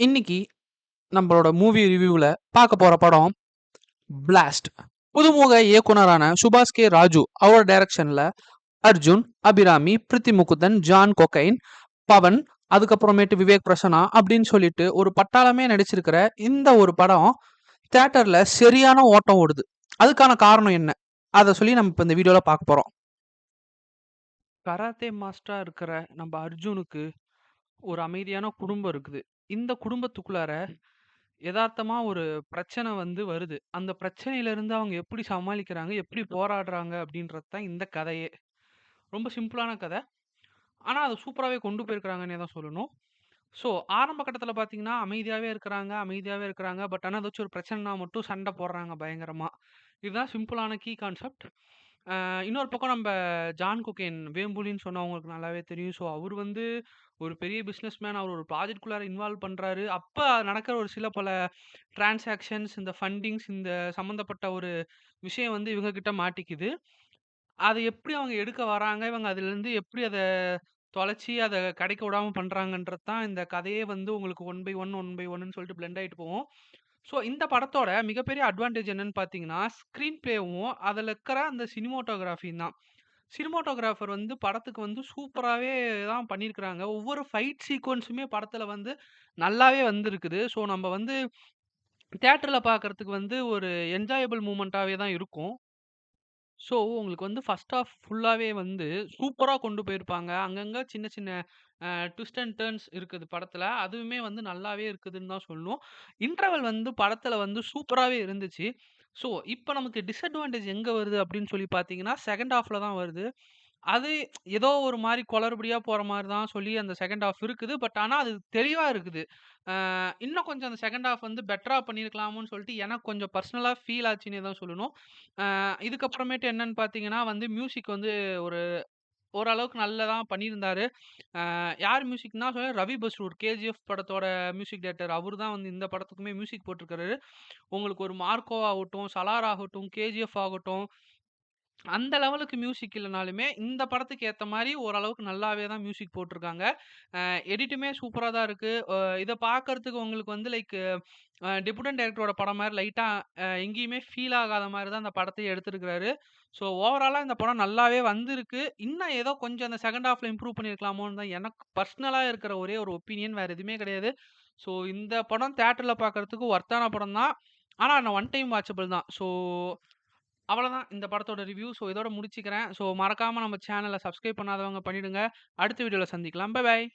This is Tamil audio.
இன்னைக்கு நம்மளோட மூவி ரிவ்யூவில் பார்க்க போகிற படம் பிளாஸ்ட். புதுமுக இயக்குனரான சுபாஷ் கே ராஜு அவர் டைரக்ஷனில் அர்ஜுன், அபிராமி, பிரித்தி முகுந்தன், ஜான் கொக்கைன், பவன், அதுக்கப்புறமேட்டு விவேக் பிரசன்னா அப்படின்னு சொல்லிட்டு ஒரு பட்டாளமே நடிச்சிருக்கிற இந்த ஒரு படம் தியேட்டர்ல சரியான ஓட்டம் ஓடுது. அதுக்கான காரணம் என்ன, அதை சொல்லி நம்ம இப்போ இந்த வீடியோவில் பார்க்க போகிறோம். கராத்தே மாஸ்டரா இருக்கிற நம்ம அர்ஜுனுக்கு ஒரு அமைதியான குடும்பம் இருக்குது. இந்த குடும்பத்துக்குள்ளார எதார்த்தமா ஒரு பிரச்சனை வருது. அந்த பிரச்சனையிலிருந்து அவங்க எப்படி சமாளிக்கிறாங்க, எப்படி போராடுறாங்க அப்படின்றது தான் இந்த கதையே. ரொம்ப சிம்பிளான கதை. ஆனா, அத சூப்பராவே கொண்டு போயிருக்கிறாங்கன்னே தான் சொல்லணும். ஸோ, ஆரம்ப கட்டத்தில பார்த்தீங்கன்னா, அமைதியாவே இருக்கிறாங்க. பட் ஆனா, ஏதாச்சும் ஒரு பிரச்சனைனா மட்டும் சண்டை போடுறாங்க பயங்கரமா. இதுதான் சிம்பிளான கீ கான்செப்ட். இன்னொரு பக்கம் நம்ப ஜான் கொகேன் வேம்புலின்னு சொன்னா உங்களுக்கு நல்லாவே தெரியும். ஸோ, அவரு ஒரு பெரிய பிசினஸ் மேன். அவர் ஒரு ப்ராஜெக்ட்குள்ளார இன்வால்வ் பண்றாரு. அப்ப நடக்கிற ஒரு சில பல டிரான்சாக்ஷன்ஸ், இந்த ஃபண்டிங்ஸ், இந்த சம்மந்தப்பட்ட ஒரு விஷயம் இவங்க கிட்ட மாட்டிக்குது. அத எப்படி அவங்க எடுக்க வராங்க, இவங்க அதிலிருந்து எப்படி அத தொலைச்சு அத கிடைக்க விடாம பண்றாங்கன்றது தான் இந்த கதையே உங்களுக்கு one by one, one by ஒன்ன்னு சொல்லிட்டு பிளெண்ட் ஆயிட்டு போகும். ஸோ, இந்த படத்தோட மிகப்பெரிய அட்வான்டேஜ் என்னன்னு பார்த்தீங்கன்னா, ஸ்க்ரீன் பிளேவும், அதுல இருக்கிற அந்த சினிமாட்டோகிராஃபியும் தான். சினிமாட்டோகிராஃபர் படத்துக்கு சூப்பராவே தான் பண்ணியிருக்கிறாங்க. ஒவ்வொரு ஃபைட் சீக்வென்ஸுமே படத்துல நல்லாவே வந்திருக்குது. ஸோ, நம்ம தியேட்டர்ல பார்க்கறதுக்கு ஒரு என்ஜாயபிள் மூமெண்ட்டாவே தான் இருக்கும். ஸோ, உங்களுக்கு ஃபர்ஸ்ட் ஹாஃப் ஃபுல்லாவே சூப்பரா கொண்டு போயிருப்பாங்க. அங்கங்க சின்ன சின்ன ட்விஸ்ட் அண்ட் டர்ன்ஸ் இருக்குது படத்துல. அதுவுமே நல்லாவே இருக்குதுன்னு தான் சொல்லணும். இன்டர்வல் படத்துல சூப்பராவே இருந்துச்சு. ஸோ, இப்ப நமக்கு டிஸ்அட்வான்டேஜ் எங்க வருது அப்படின்னு சொல்லி பார்த்தீங்கன்னா, செகண்ட் ஹாஃப்ல தான் வருது. அது ஏதோ ஒரு மாரி குளறுபடியா போற மாரி தான் சொல்லி அந்த செகண்ட் ஹாஃப் இருக்குது. பட் ஆனா அது தெளிவா இருக்குது. இன்னும் கொஞ்சம் அந்த செகண்ட் ஹாஃப் பெட்டரா பண்ணியிருக்கலாமோன்னு சொல்லிட்டு எனக்கு கொஞ்சம் பர்சனலா ஃபீல் ஆச்சுன்னே தான் சொல்லணும். இதுக்கப்புறமேட்டு என்னன்னு பார்த்தீங்கன்னா மியூசிக் ஒரு ஓரளவுக்கு நல்லதா பண்ணியிருந்தாரு. யார் மியூசிக்னா ரவி பஸ்ரூர் கேஜிஎஃப் படத்தோட மியூசிக் டைரக்டர். அவரு தான் இந்த படத்துக்குமே மியூசிக் போட்டிருக்காரு. உங்களுக்கு ஒரு மார்க்கோ ஆகட்டும், சலார் ஆகட்டும், கேஜிஎஃப் ஆகட்டும், அந்த லெவலுக்கு மியூசிக் இல்லனாலுமே, இந்த படத்துக்கு ஏத்த மாரி ஓரளவுக்கு நல்லாவே தான் மியூசிக் போட்டுருக்காங்க. எடிட்டுமே சூப்பரா தான் இருக்கு. இத பார்க்கறதுக்கு உங்களுக்கு லைக் டெபுட்டன்ட் டைரக்டரோட படம் மாரி லைட்டா எங்கேயுமே ஃபீல் ஆகாத மாரி தான் அந்த படத்தையே எடுத்திருக்கிறாரு. ஸோ ஓவராலா இந்த படம் நல்லாவே வந்திருக்கு. இன்னும் ஏதோ கொஞ்சம் அந்த செகண்ட் ஹாஃப்ல இம்ப்ரூவ் பண்ணியிருக்கலாமோன்னு தான் எனக்கு பர்சனலா இருக்கிற ஒரே ஒரு ஒப்பீனியன். வேற எதுவுமே கிடையாது. ஸோ இந்த படம் தியேட்டர்ல பார்க்கறதுக்கு வொர்த்தான படம் தான். ஆனா ஒன் டைம் வாட்சபிள் தான். ஸோ அவ்வளோதான் இந்த படத்தோட ரிவ்யூ. ஸோ இதோட முடிச்சுக்கிறேன். ஸோ மறக்காம நம்ம சேனல சப்ஸ்கிரைப் பண்ணாதவங்க பண்ணிடுங்க. அடுத்த வீடியோல சந்திக்கலாம். Bye bye.